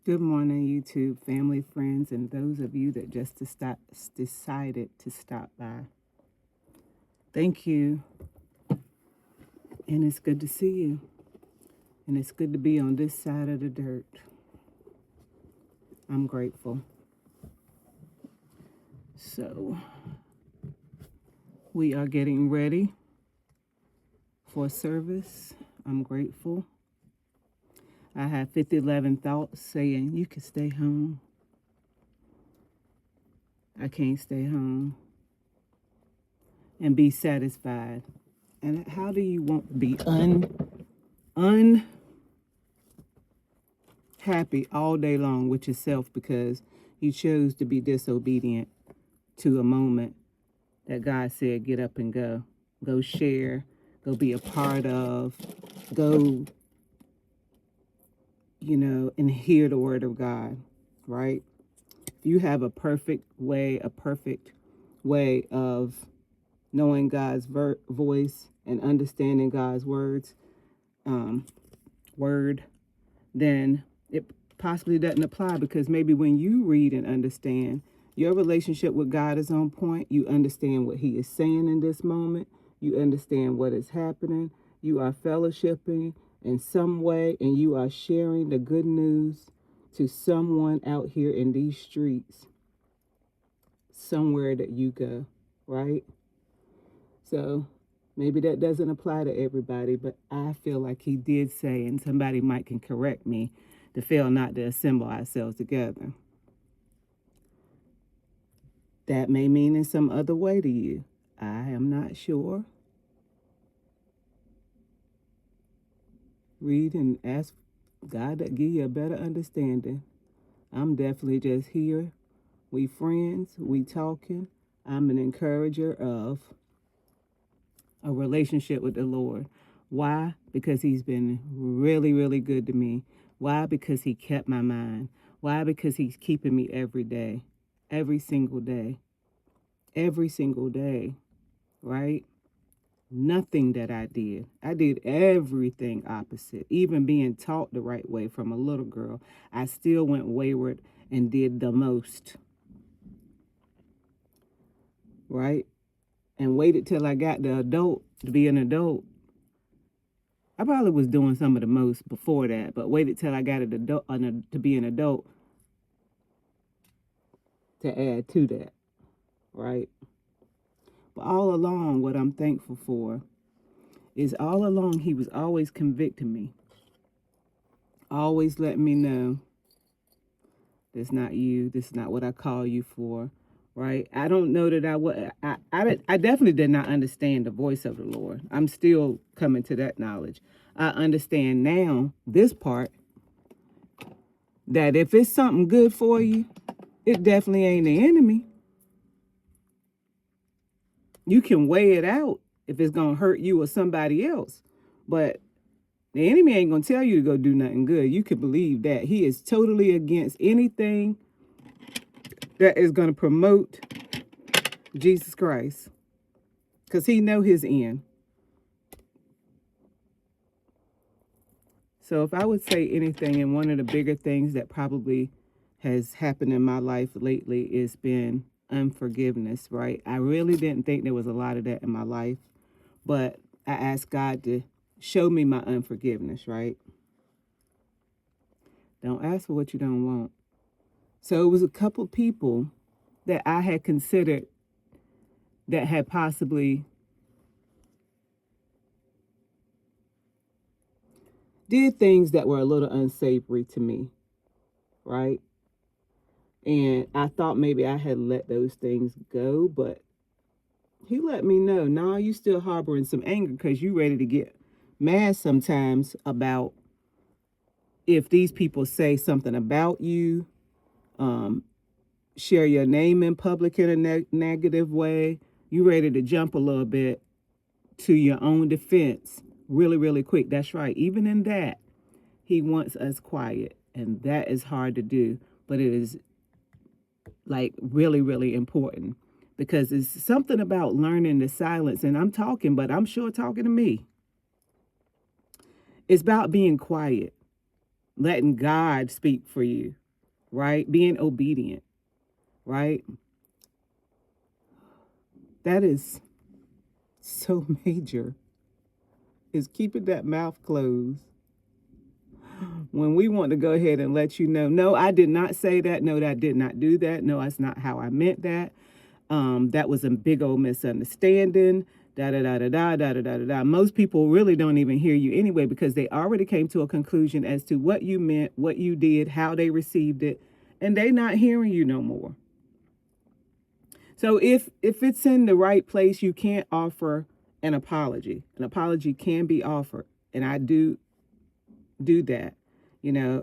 Good morning, YouTube family, friends, and those of you that just decided to stop by. Thank you, and it's good to see you, and it's good to be on this side of the dirt. I'm grateful. So, we are getting ready for service. I'm grateful. I have 5011 thoughts saying, you can stay home. I can't stay home and be satisfied. And how do you want to be unhappy all day long with yourself because you chose to be disobedient to a moment that God said, get up and go share, go be a part of, go, and hear the word of God, right? You have a perfect way of knowing God's voice and understanding God's um, word, then it possibly doesn't apply because maybe when you read and understand, your relationship with God is on point. You understand what He is saying in this moment. You understand what is happening. You are fellowshipping in some way and you are sharing the good news to someone out here in these streets, somewhere that you go, right? So maybe that doesn't apply to everybody, but I feel like He did say, and somebody might can correct me, to fail not to assemble ourselves together. That may mean in some other way to you. I am not sure. Read and ask God to give you a better understanding. I'm definitely just here. We friends, we talking. I'm an encourager of a relationship with the Lord. Why? Because He's been really, really good to me. Why? Because He kept my mind. Why? Because He's keeping me every day, every single day, every single day, right? Nothing that I did everything opposite. Even being taught the right way from a little girl, I still went wayward and did the most, right? And waited till I got the adult to be an adult. I probably was doing some of the most before that, but waited till I got to be an adult to add to that, right? But all along, what I'm thankful for is all along He was always convicting me, always letting me know that's not you. This is not what I call you for, right? I don't know that I would. I definitely did not understand the voice of the Lord. I'm still coming to that knowledge. I understand now this part that if it's something good for you, it definitely ain't the enemy. You can weigh it out if it's gonna hurt you or somebody else, but the enemy ain't gonna tell you to go do nothing good. You can believe that he is totally against anything that is gonna promote Jesus Christ, because he know his end. So if I would say anything, and one of the bigger things that probably has happened in my life lately is been unforgiveness, right? I really didn't think there was a lot of that in my life, but I asked God to show me my unforgiveness, right? Don't ask for what you don't want. So it was a couple people that I had considered that had possibly did things that were a little unsavory to me, right? And I thought maybe I had let those things go, but he let me know, nah, you still harboring some anger because you ready to get mad sometimes about if these people say something about you, um, share your name in public in a negative way, you ready to jump a little bit to your own defense really, really quick. That's right. Even in that, he wants us quiet. And that is hard to do, but it is like really, really important because it's something about learning the silence. And I'm talking, but I'm sure talking to me. It's about being quiet. letting God speak for you, right? Being obedient, right? That is so major, is keeping that mouth closed when we want to go ahead and let you know, no, I did not say that. No, I did not do that. No, that's not how I meant that. That was a big old misunderstanding. Da da da da da da da da da. Most people really don't even hear you anyway because they already came to a conclusion as to what you meant, what you did, how they received it, and they not hearing you no more. So if it's in the right place, you can't offer an apology. An apology can be offered, and I do that.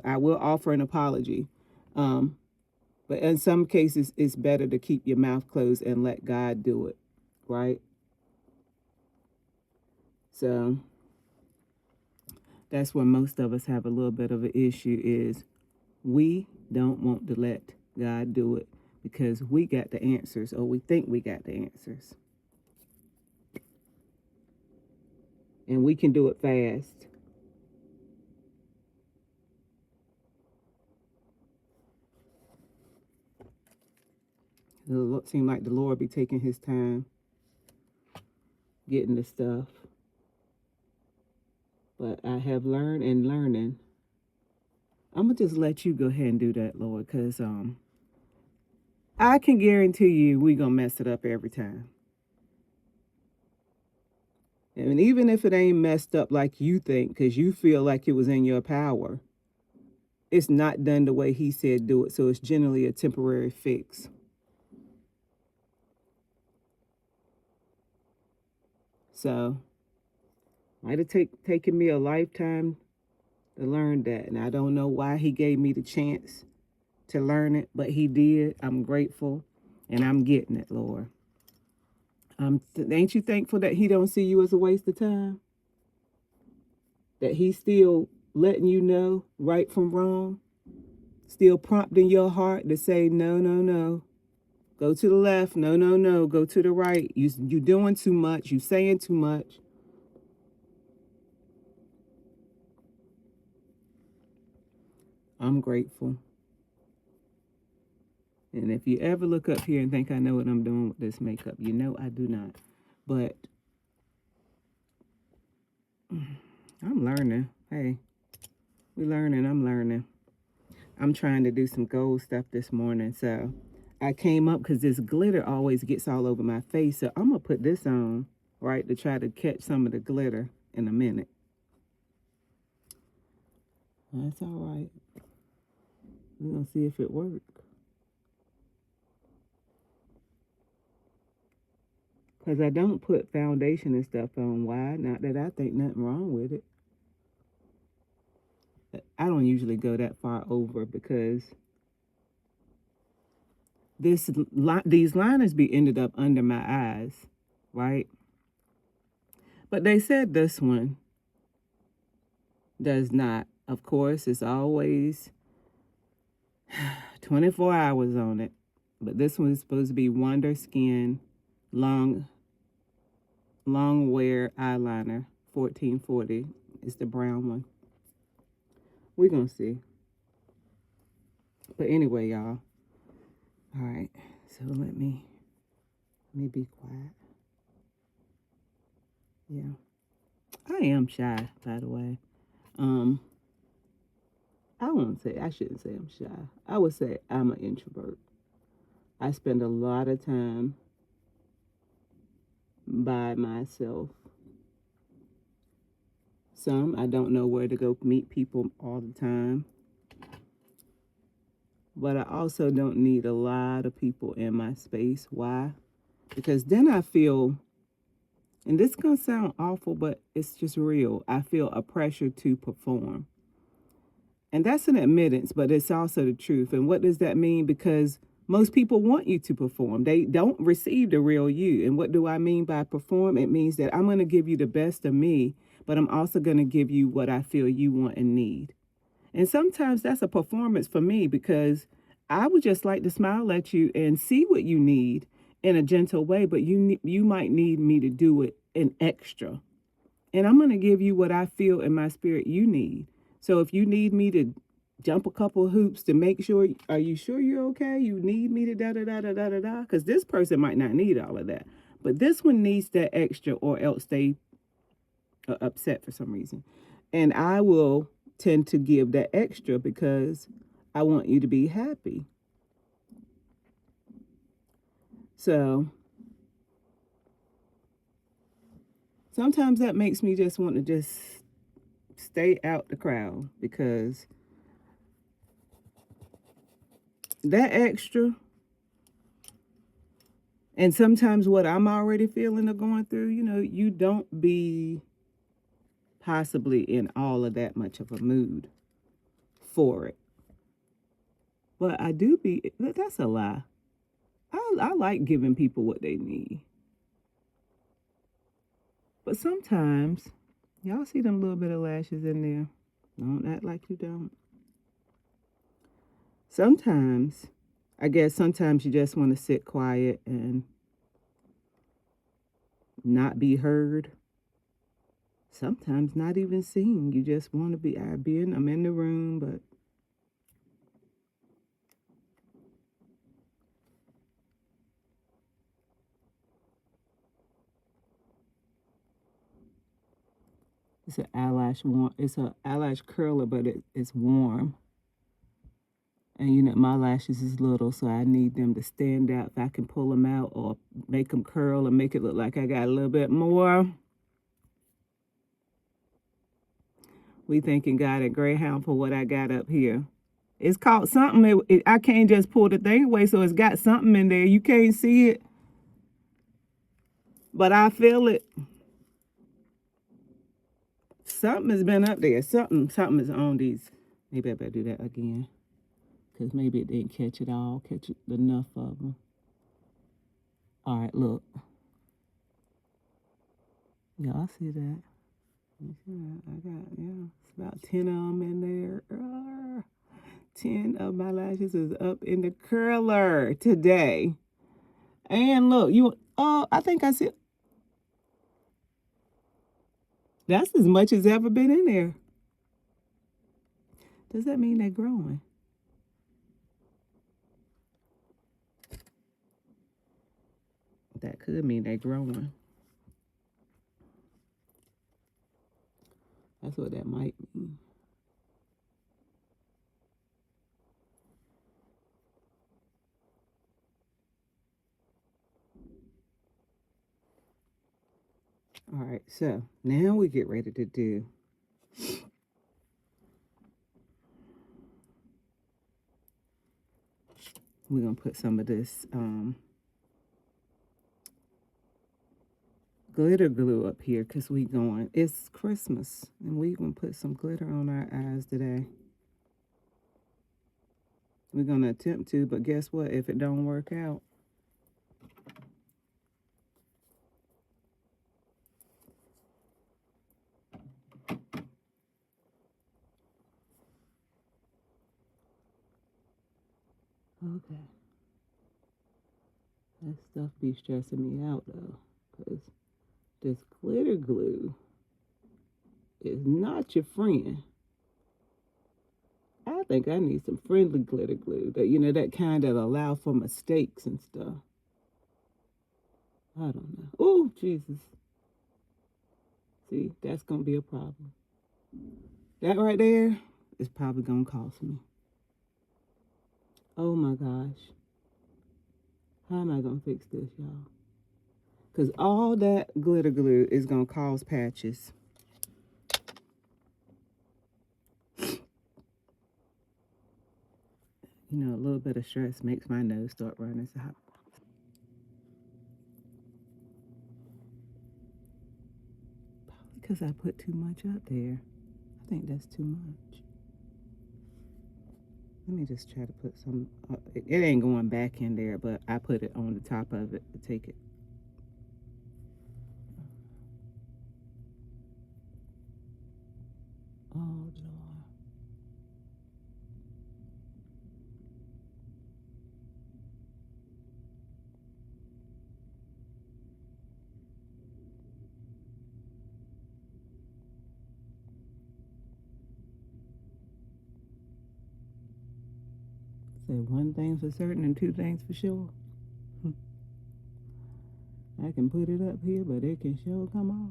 I will offer an apology. But in some cases, it's better to keep your mouth closed and let God do it, right? So that's where most of us have a little bit of an issue is we don't want to let God do it because we got the answers or we think we got the answers. And we can do it fast. It seems like the Lord be taking his time getting the stuff. But I have learned and learning. I'm going to just let you go ahead and do that, Lord, because I can guarantee you we're going to mess it up every time. And even if it ain't messed up like you think, because you feel like it was in your power, it's not done the way he said do it. So it's generally a temporary fix. So might have taken me a lifetime to learn that. And I don't know why he gave me the chance to learn it, but he did. I'm grateful and I'm getting it, Lord. Ain't you thankful that he don't see you as a waste of time? That he's still letting you know right from wrong? Still prompting your heart to say, no, no, no. Go to the left. No, no, no. Go to the right. You doing too much. You saying too much. I'm grateful. And if you ever look up here and think I know what I'm doing with this makeup, you know I do not. But I'm learning. Hey, we learning. I'm learning. I'm trying to do some gold stuff this morning. So I came up because this glitter always gets all over my face. So I'm going to put this on, right, to try to catch some of the glitter in a minute. That's all right. We're going to see if it works. Because I don't put foundation and stuff on wide. Not that I think nothing wrong with it. I don't usually go that far over because these liners be ended up under my eyes, right? But they said this one does not. Of course, it's always 24 hours on it. But this one is supposed to be Wonder Skin Long Wear Eyeliner, 1440. It's the brown one. We're going to see. But anyway, y'all. All right. So let me be quiet. Yeah. I am shy, by the way. I shouldn't say I'm shy. I would say I'm an introvert. I spend a lot of time by myself. I don't know where to go meet people all the time. But I also don't need a lot of people in my space. Why? Because then I feel, and this is going to sound awful, but it's just real. I feel a pressure to perform. And that's an admittance, but it's also the truth. And what does that mean? Because most people want you to perform. They don't receive the real you. And what do I mean by perform? It means that I'm going to give you the best of me, but I'm also going to give you what I feel you want and need. And sometimes that's a performance for me because I would just like to smile at you and see what you need in a gentle way, but you might need me to do it in extra. And I'm going to give you what I feel in my spirit you need. So if you need me to jump a couple of hoops to make sure, are you sure you're okay? You need me to da da da da da da da? Because this person might not need all of that. But this one needs that extra, or else they are upset for some reason. And I will tend to give that extra because I want you to be happy. So sometimes that makes me just want to just stay out the crowd, because that extra, and sometimes what I'm already feeling or going through, you don't be possibly in all of that much of a mood for it. But I do be, that's a lie. I like giving people what they need. But sometimes, y'all see them little bit of lashes in there. Don't act like you don't. Sometimes, I guess sometimes you just want to sit quiet and not be heard. Sometimes not even seen. You just want to be, I'm in the room, but it's an eyelash curler, but it's warm. And my lashes is little, so I need them to stand out. If I can pull them out or make them curl and make it look like I got a little bit more. We thanking God at Greyhound for what I got up here. It's called something. I can't just pull the thing away, so it's got something in there. You can't see it, but I feel it. Something has been up there. Something is on these. Maybe I better do that again, because maybe it didn't catch it all, enough of them. All right, look. Y'all see that? You see that? It's about 10 of them in there. 10 of my lashes is up in the curler today. And look, I think I see. That's as much as ever been in there. Does that mean they're growing? That could mean they're growing. That's what that might mean. All right, so now we get ready to do. We're going to put some of this glitter glue up here, because it's Christmas, and we're going to put some glitter on our eyes today. We're going to attempt to, but guess what? If it don't work out, okay. That stuff be stressing me out, though, because this glitter glue is not your friend. I think I need some friendly glitter glue, that kind that allow for mistakes and stuff. I don't know. Oh, Jesus. See, that's going to be a problem. That right there is probably going to cost me. Oh my gosh. How am I going to fix this, y'all? Because all that glitter glue is going to cause patches. A little bit of stress makes my nose start running. So probably because I put too much up there. I think that's too much. Let me just try to put some. It ain't going back in there, but I put it on the top of it to take it. Oh, Lord. said one thing for certain and two things for sure. I can put it up here, but it can sure come off.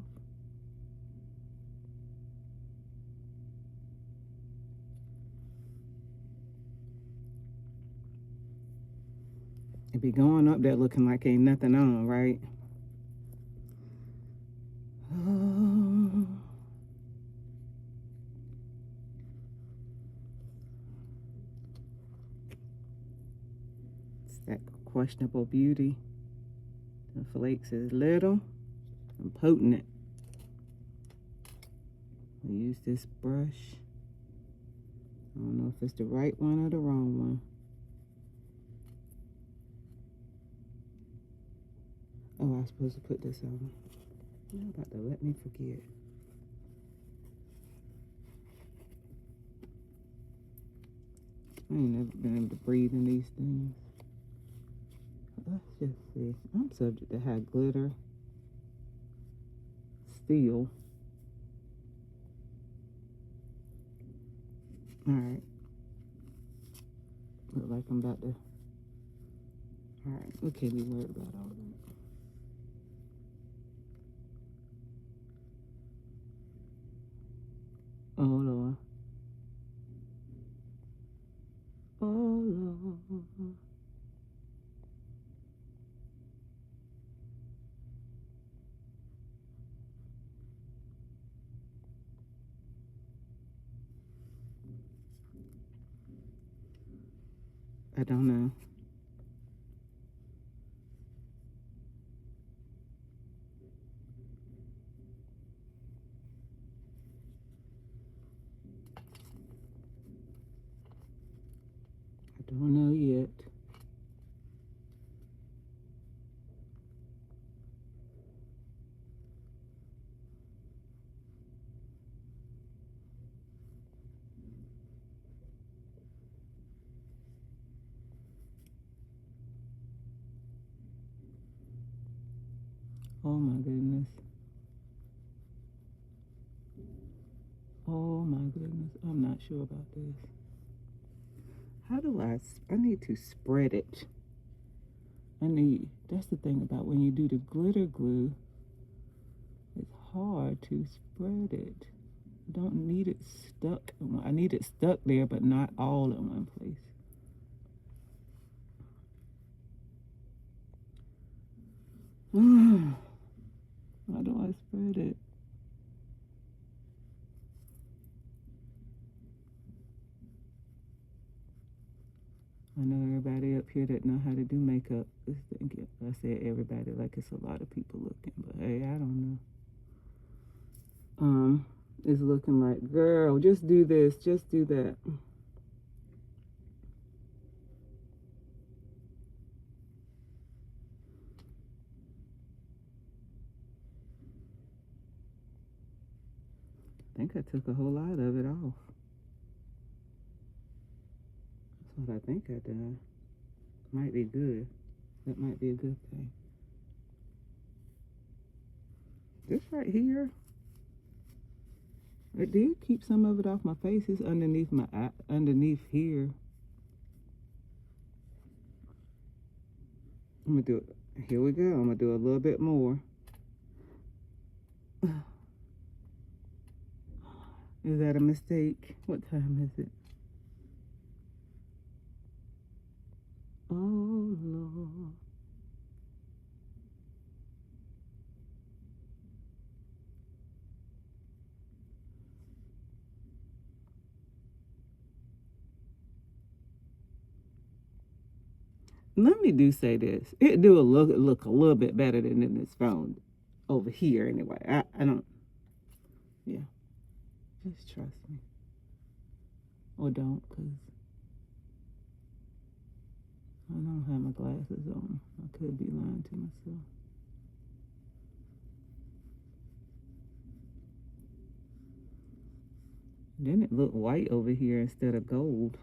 It be going up there looking like ain't nothing on, right? Oh. It's that questionable beauty. The flakes is little and potent. We use this brush. I don't know if it's the right one or the wrong one. Oh, I was supposed to put this on. You're about to let me forget. I ain't never been able to breathe in these things. Let's just see. I'm subject to have glitter, steel. Alright. Look like I'm about to. Alright, we can't be worried about all that. Oh Lord. Oh Lord. I don't know. I don't know yet. Oh my goodness. Oh my goodness. I'm not sure about this. How do I need to spread it. That's the thing about when you do the glitter glue, it's hard to spread it. I don't need it stuck. I need it stuck there, but not all in one place. How do I spread it? I know everybody up here that know how to do makeup is thinking. I said everybody like it's a lot of people looking, but hey, I don't know. It's looking like, girl, just do this, just do that. I think I took a whole lot of it off. That's what I think I done. Might be good. That might be a good thing. This right here, it did keep some of it off my face. It's underneath my eye, underneath here. I'm gonna do it. Here we go. I'm gonna do a little bit more. Is that a mistake? What time is it? Oh Lord. Let me do say this. It do look a little bit better than in this phone over here anyway. I don't. Yeah. Just trust me. Or don't, because I don't have my glasses on. I could be lying to myself. Then it looked white over here instead of gold.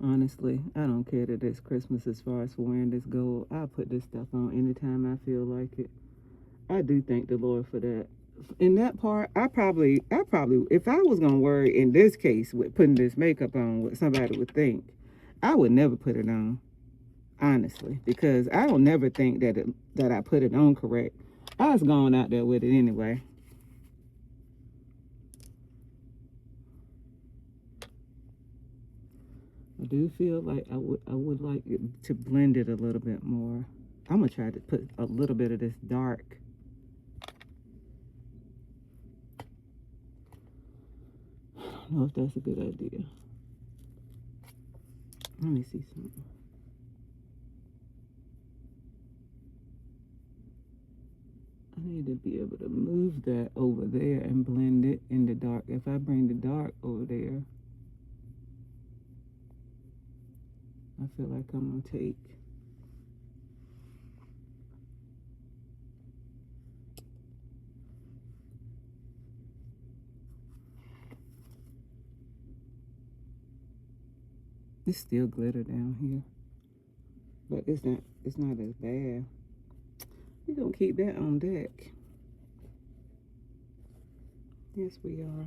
Honestly, I don't care that it's Christmas as far as wearing this gold. I'll put this stuff on anytime I feel like it. I do thank the Lord for that. In that part, I probably, if I was gonna worry in this case with putting this makeup on, what somebody would think, I would never put it on, honestly, because I don't never think that I put it on correct. I was going out there with it anyway. I do feel like I would like it to blend it a little bit more. I'm gonna try to put a little bit of this dark. I don't know if that's a good idea. Let me see something. I need to be able to move that over there and blend it in the dark. If I bring the dark over there, I feel like I'm gonna take it's still glitter down here, but it's not as bad. We're gonna keep that on deck. Yes, we are.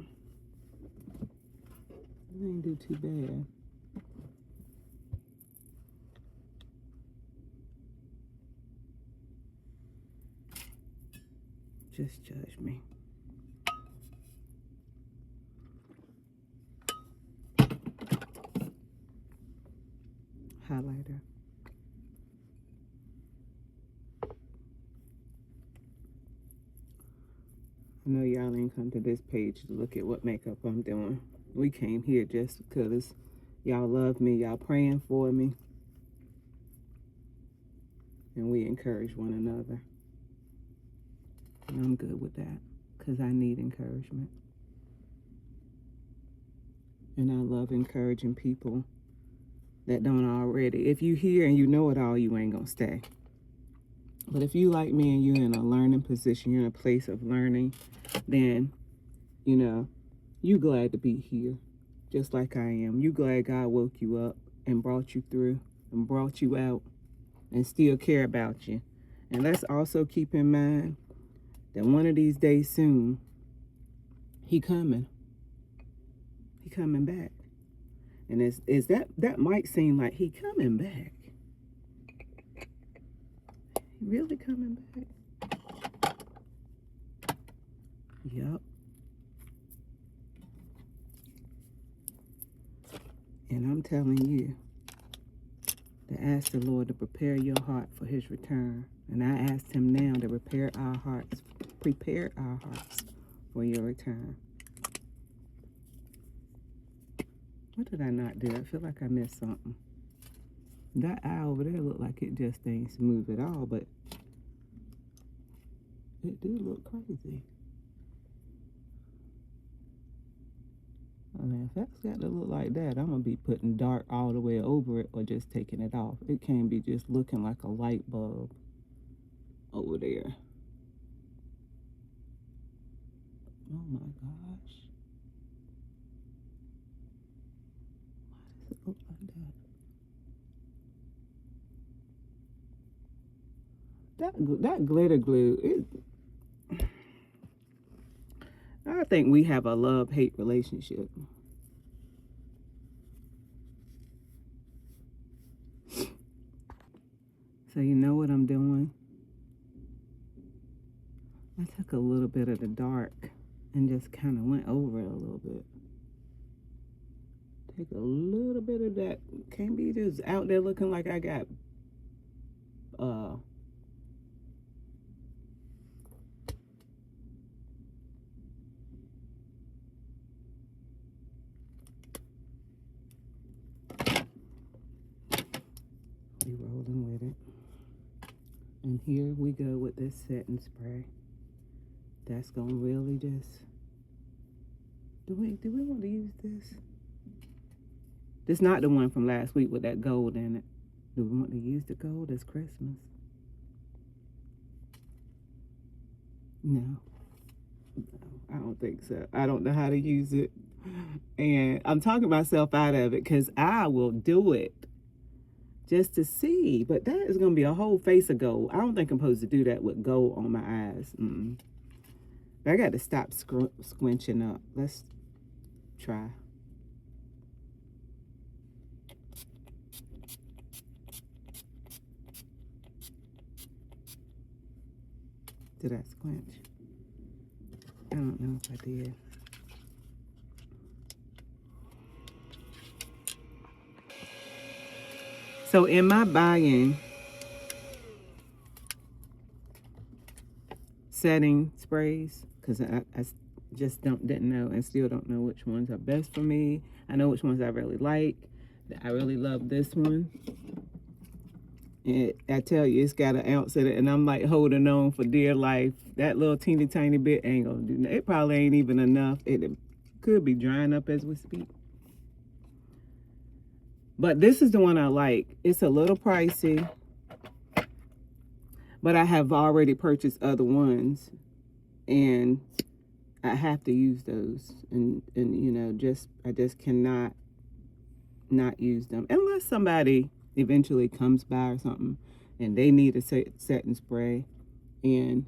It ain't do too bad. Just judge me. Highlighter. I know y'all ain't come to this page to look at what makeup I'm doing. We came here just because y'all love me, y'all praying for me, and we encourage one another. And I'm good with that because I need encouragement. And I love encouraging people that don't already. If you hear and you know it all, you ain't gonna stay. But if you like me and you're in a learning position, you're in a place of learning, then, you know, you glad to be here, just like I am. You glad God woke you up and brought you through and brought you out and still care about you. And let's also keep in mind that one of these days soon, he coming back. And is that might seem like he coming back. He really coming back? Yup. And I'm telling you to ask the Lord to prepare your heart for his return. And I asked him now to prepare our hearts for your return. What did I not do? I feel like I missed something. That eye over there looked like it just ain't smooth at all, but it do look crazy. I mean, if that's got to look like that, I'm going to be putting dark all the way over it or just taking it off. It can't be just looking like a light bulb over there. Oh my gosh. Why does it look like that? That glitter glue, I think we have a love-hate relationship. So you know what I'm doing? I took a little bit of the dark and just kind of went over it a little bit. Take a little bit of that. Can't be just out there looking like I got we rolling with it. And here we go with this setting spray. That's gonna really just do we want to use this? This is not the one from last week with that gold in it. Do we want to use the gold as Christmas? No, I don't think so. I don't know how to use it. And I'm talking myself out of it because I will do it just to see. But that is going to be a whole face of gold. I don't think I'm supposed to do that with gold on my eyes. I got to stop squinching up. Let's try. Did I squinch? I don't know if I did. So in my buying setting sprays, because I just didn't know and still don't know which ones are best for me. I know which ones I really like. I really love this one. And I tell you, it's got an ounce in it, and I'm like holding on for dear life. That little teeny tiny bit ain't gonna do nothing. It probably ain't even enough. It could be drying up as we speak. But this is the one I like. It's a little pricey, but I have already purchased other ones, and I have to use those. And you know, I just cannot not use them unless somebody eventually comes by or something and they need a setting spray, and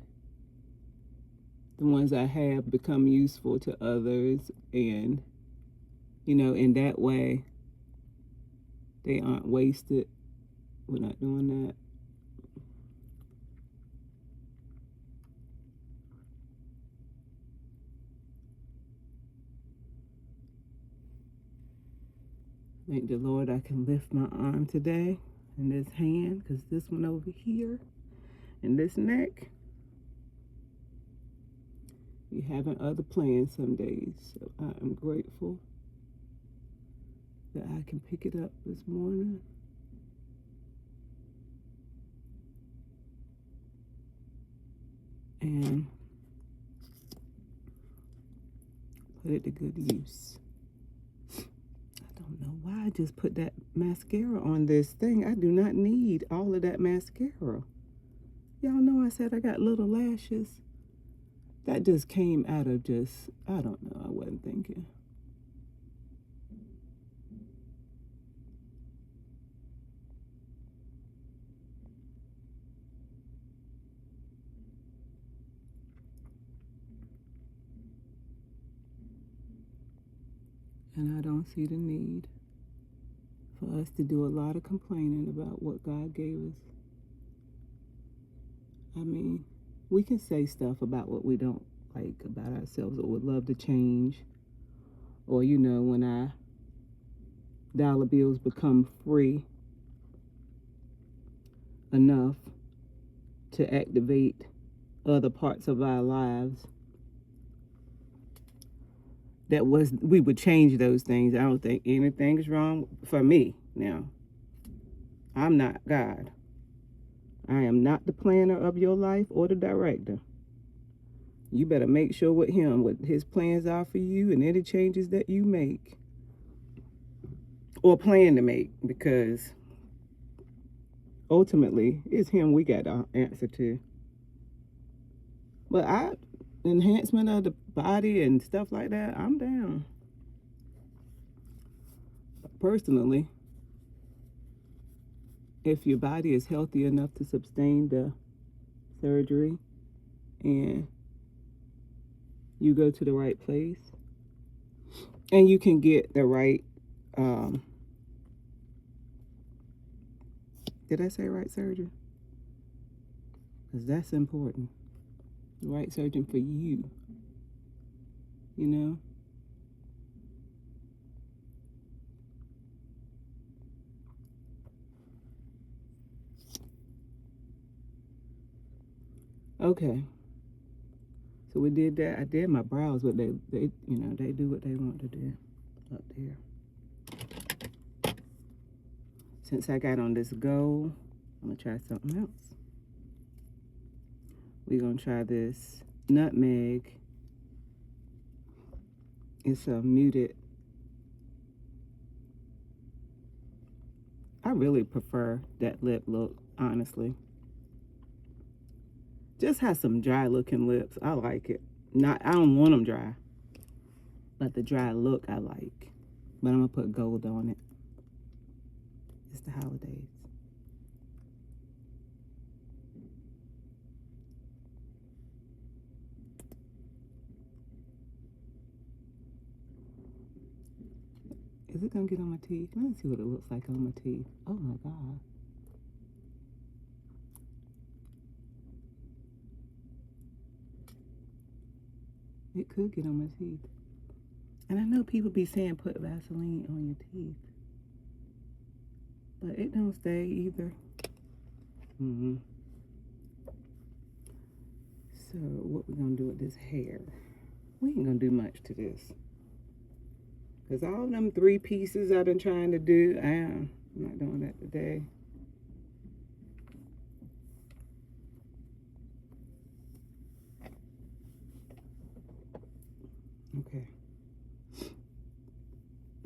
the ones I have become useful to others, and you know, in that way they aren't wasted. We're not doing that. Thank the Lord I can lift my arm today and this hand, because this one over here and this neck, you having other plans some days. So I am grateful that I can pick it up this morning. And put it to good use. I don't know why I just put that mascara on this thing. I do not need all of that mascara. Y'all know I said I got little lashes. That just came out of just, I don't know, I wasn't thinking. And I don't see the need for us to do a lot of complaining about what God gave us. I mean, we can say stuff about what we don't like about ourselves or would love to change. Or, you know, when our dollar bills become free enough to activate other parts of our lives, we would change those things. I don't think anything's wrong for me now. I'm not God. I am not the planner of your life or the director. You better make sure with him what his plans are for you and any changes that you make or plan to make, because ultimately it's him we got to answer to. But enhancement of the body and stuff like that, I'm down. Personally, if your body is healthy enough to sustain the surgery and you go to the right place and you can get the right, did I say right surgeon? Because that's important. The right surgeon for you, you know? Okay. So we did that. I did my brows, but they you know, they do what they want to do up there. Since I got on this gold, I'm gonna try something else. We're gonna try this nutmeg. It's a muted. I really prefer that lip look, honestly. Just has some dry looking lips. I like it. I don't want them dry, but the dry look I like. But I'm gonna put gold on it. It's the holidays. Is it gonna get on my teeth? Let's see what it looks like on my teeth. Oh my God. It could get on my teeth. And I know people be saying put Vaseline on your teeth, but it don't stay either. So what we gonna do with this hair? We ain't gonna do much to this. Because all them 3 pieces I've been trying to do, I'm not doing that today. Okay.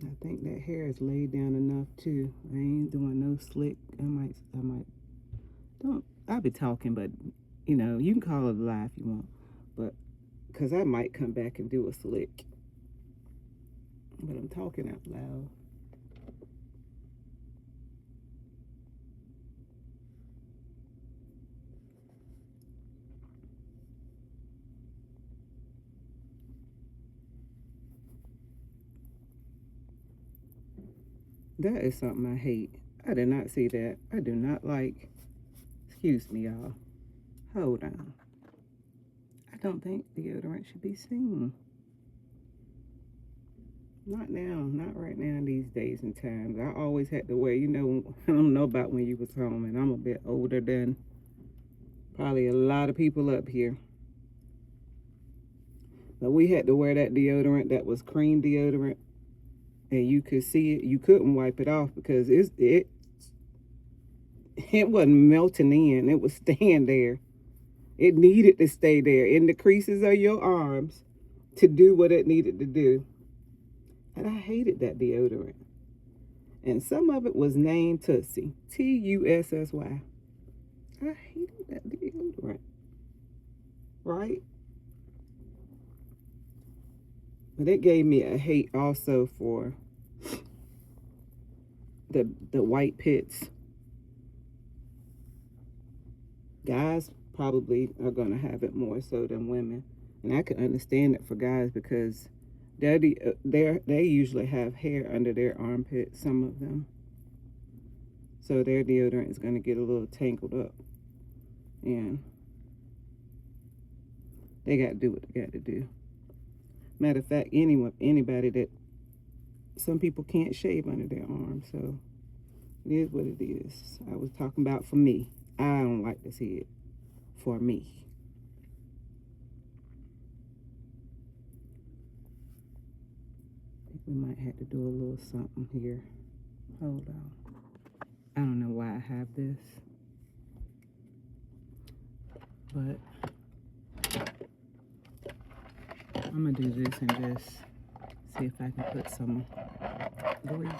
I think that hair is laid down enough too. I ain't doing no slick. I might, I'll be talking, but you know, you can call it a lie if you want. But, because I might come back and do a slick. But I'm talking out loud. That is something I hate. I did not see that. I do not like. Excuse me, y'all. Hold on. I don't think deodorant should be seen. Not now. Not right now these days and times. I always had to wear, you know, I don't know about when you was home, and I'm a bit older than probably a lot of people up here. But we had to wear that deodorant that was cream deodorant. And you could see it. You couldn't wipe it off because it wasn't melting in. It was staying there. It needed to stay there in the creases of your arms to do what it needed to do. And I hated that deodorant. And some of it was named Tussie. Tussy. I hated that deodorant. Right? But it gave me a hate also for the white pits. Guys probably are going to have it more so than women. And I can understand it for guys because they usually have hair under their armpits, some of them. So their deodorant is going to get a little tangled up. And they got to do what they got to do. Matter of fact, anybody that, some people can't shave under their arms, so it is what it is. I was talking about for me. I don't like to see it for me. I think we might have to do a little something here. Hold on. I don't know why I have this, but I'm gonna do this and just see if I can put some grease.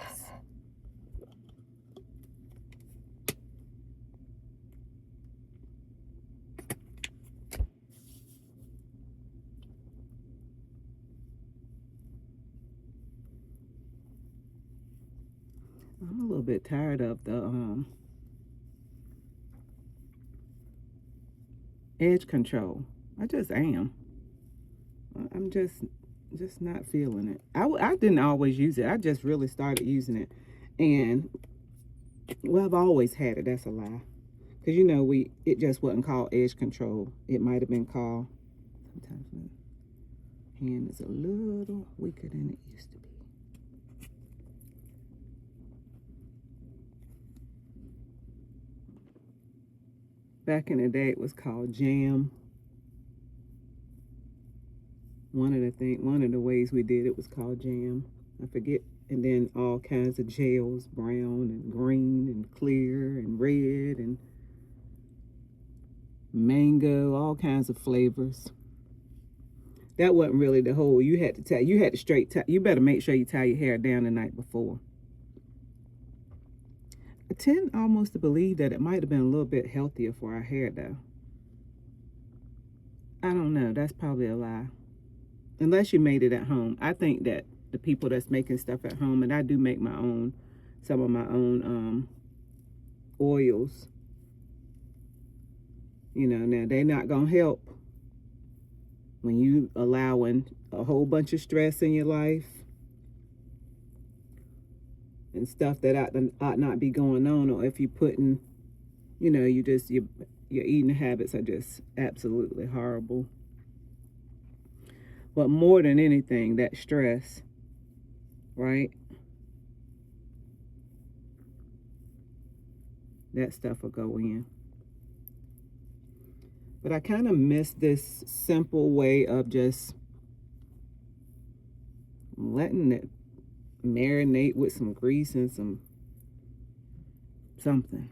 I'm a little bit tired of the edge control. I just am. I'm just not feeling it. I didn't always use it. I just really started using it. And, well, I've always had it. That's a lie. Because, you know, it just wasn't called edge control. It might have been called, sometimes my hand is a little weaker than it used to be. Back in the day, it was called jam. One of the ways we did it was called jam. I forget. And then all kinds of gels, brown and green and clear and red and mango, all kinds of flavors. That wasn't really the whole. You had to straight tie. You better make sure you tie your hair down the night before. I tend almost to believe that it might have been a little bit healthier for our hair, though. I don't know. That's probably a lie. Unless you made it at home. I think that the people that's making stuff at home, and I do make some of my own oils. You know, now they're not going to help when you allowing a whole bunch of stress in your life. and stuff that ought not be going on, or if you're putting, your eating habits are just absolutely horrible. But more than anything, that stress, right? That stuff will go in. But I kind of miss this simple way of just letting it marinate with some grease and something.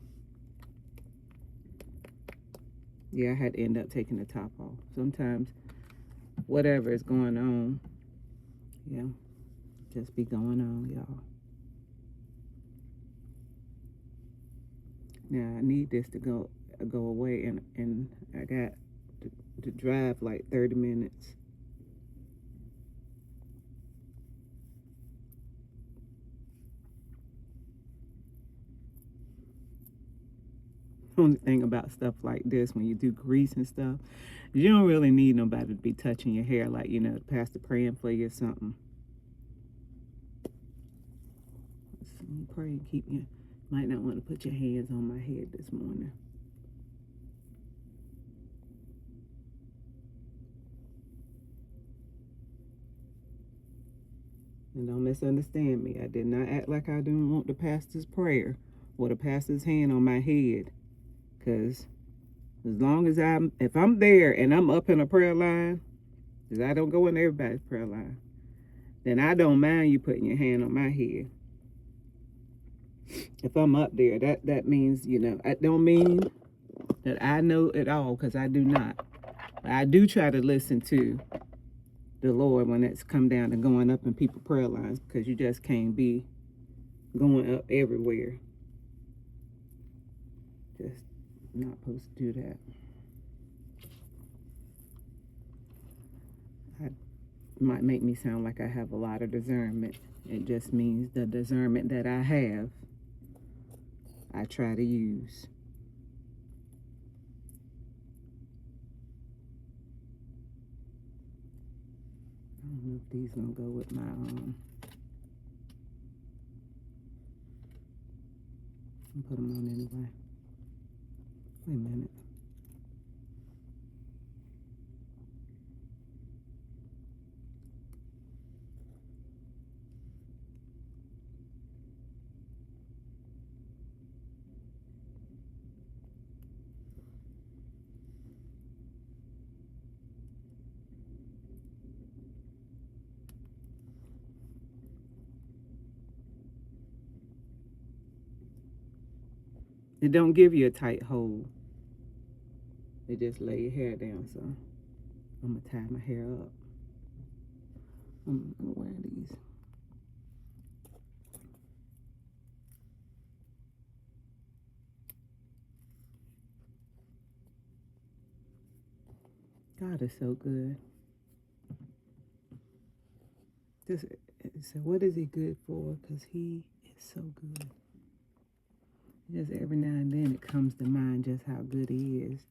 Yeah, I had to end up taking the top off. Sometimes whatever is going on, just be going on, y'all. Now I need this to go away, and I got to drive like 30 minutes. Only thing about stuff like this, when you do grease and stuff, you don't really need nobody to be touching your hair, like, the pastor praying for you or something. You pray and keep you. Might not want to put your hands on my head this morning. And don't misunderstand me. I did not act like I didn't want the pastor's prayer or the pastor's hand on my head. Because as long as if I'm there and I'm up in a prayer line, because I don't go in everybody's prayer line, then I don't mind you putting your hand on my head. If I'm up there, that means, I don't mean that I know it all, because I do not. But I do try to listen to the Lord when it's come down to going up in people's prayer lines, because you just can't be going up everywhere. Just not supposed to do that. It might make me sound like I have a lot of discernment. It just means the discernment that I have, I try to use. I don't know if these gonna go with my I'll put them on anyway. Wait a minute. It don't give you a tight hold. It just lay your hair down. So I'm gonna tie my hair up. I'm wearing these. God is so good. So what is he good for? Because he is so good. Just every now and then it comes to mind just how good he is.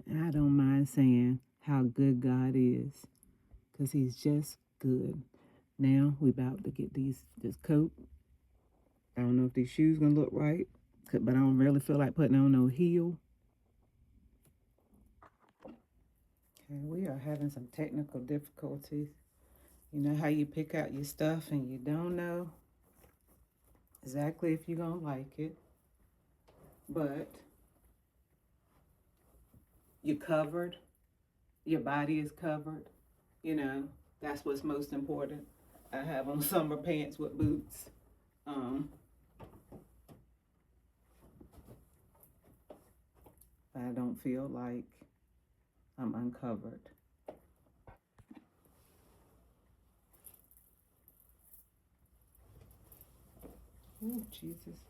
And I don't mind saying how good God is, because he's just good. Now we about to get this coat. I don't know if these shoes gonna look right, but I don't really feel like putting on no heel. Okay, we are having some technical difficulties. You know how you pick out your stuff and you don't know exactly if you're gonna like it, but you're covered, your body is covered, that's what's most important. I have on summer pants with boots. I don't feel like I'm uncovered. Oh, Jesus.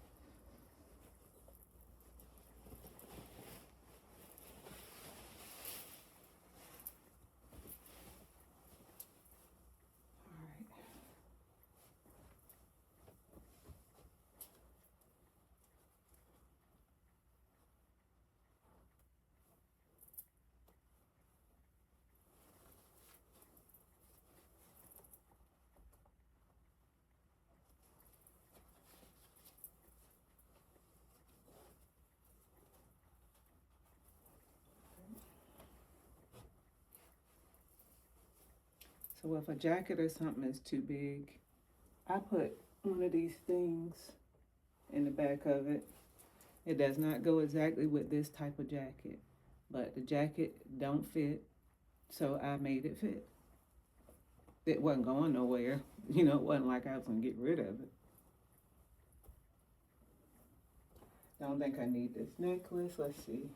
So if a jacket or something is too big, I put one of these things in the back of it. It does not go exactly with this type of jacket, but the jacket don't fit, so I made it fit. It wasn't going nowhere. It wasn't like I was gonna get rid of it. I don't think I need this necklace. Let's see.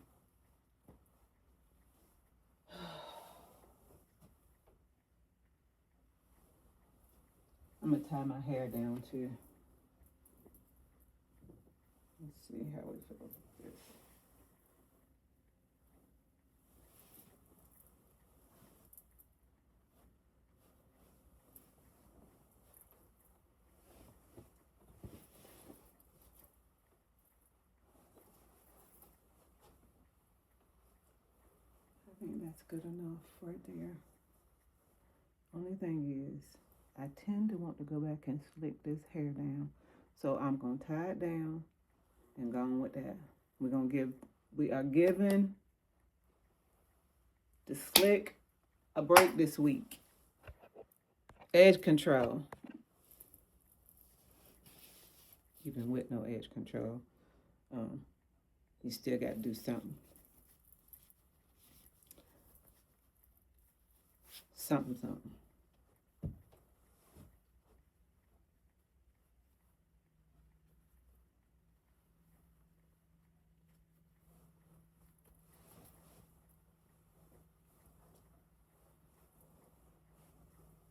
I'm gonna tie my hair down too. Let's see how we feel about this. I think that's good enough right there. Only thing is, I tend to want to go back and slick this hair down. So I'm gonna tie it down and go on with that. We are giving the slick a break this week. Edge control. Even with no edge control, you still got to do something. Something.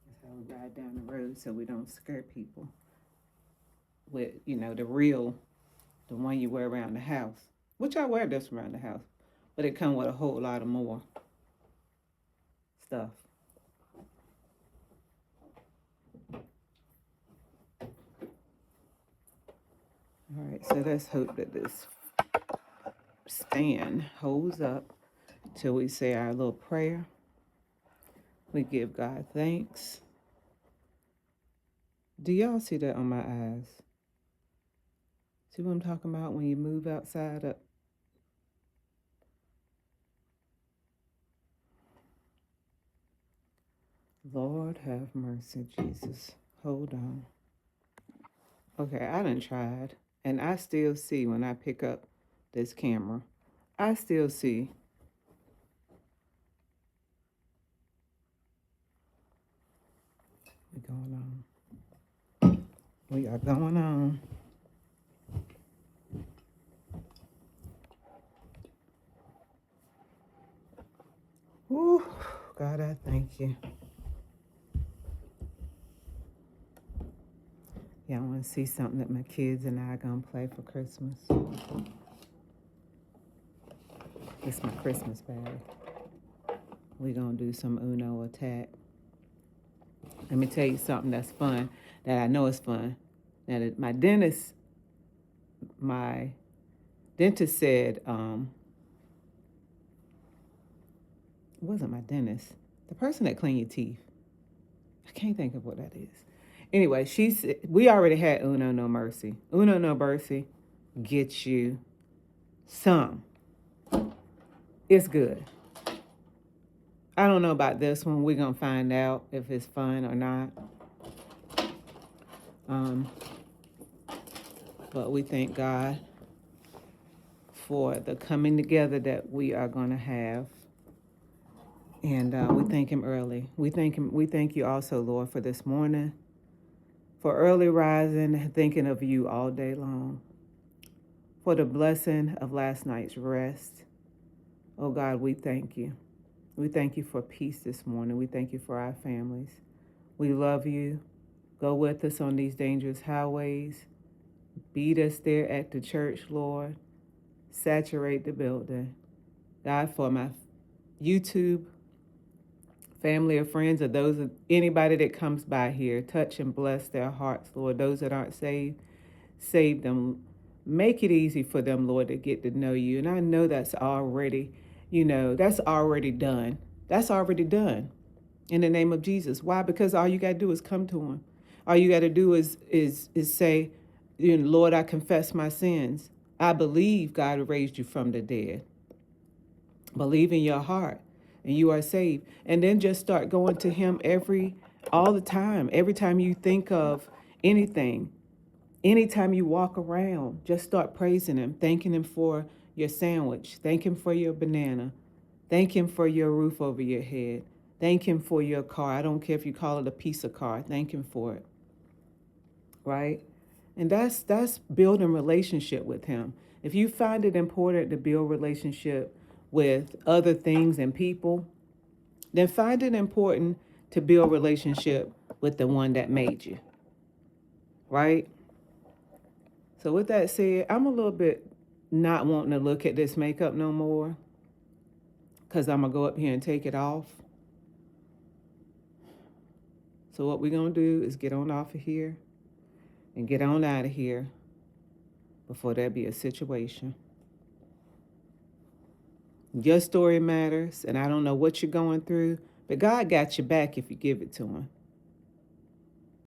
That's how we ride down the road so we don't scare people with, the one you wear around the house. Which I wear this around the house, but it comes with a whole lot of more stuff. All right, so let's hope that this stand holds up till we say our little prayer. We give God thanks. Do y'all see that on my eyes? See what I'm talking about when you move outside up? Lord have mercy, Jesus. Hold on. Okay, I done tried, and I still see when I pick up this camera. I still see. We're going on. We are going on. Whew, God, I thank you. Yeah, I want to see something that my kids and I are going to play for Christmas. It's my Christmas bag. We're going to do some Uno attack. Let me tell you something that's fun, that I know is fun. Now, my dentist said, it wasn't my dentist, the person that clean your teeth. I can't think of what that is. Anyway, she said, we already had Uno No Mercy. Uno No Mercy gets you some. It's good. I don't know about this one. We're going to find out if it's fun or not. But we thank God for the coming together that we are going to have. And we thank him early. We thank you also, Lord, for this morning, for early rising, thinking of you all day long, for the blessing of last night's rest. Oh God, we thank you. We thank you for peace this morning. We thank you for our families. We love you. Go with us on these dangerous highways. Beat us there at the church, Lord. Saturate the building. God, for my YouTube family or friends, or anybody that comes by here, touch and bless their hearts, Lord. Those that aren't saved, save them. Make it easy for them, Lord, to get to know you. And I know that's already, that's already done. That's already done in the name of Jesus. Why? Because all you got to do is come to him. All you got to do is say, Lord, I confess my sins. I believe God raised you from the dead. Believe in your heart and you are saved. And then just start going to him every all the time. Every time you think of anything, anytime you walk around, just start praising him, thanking him for your sandwich, thank him for your banana, thank him for your roof over your head, thank him for your car. I don't care if you call it a piece of car, thank him for it, right? And that's building relationship with him. If you find it important to build relationship with other things and people, then find it important to build relationship with the one that made you, right? So with that said, I'm a little bit not wanting to look at this makeup no more because I'm going to go up here and take it off. So what we're going to do is get on off of here and get on out of here before there be a situation. Your story matters, and I don't know what you're going through, but God got your back if you give it to him.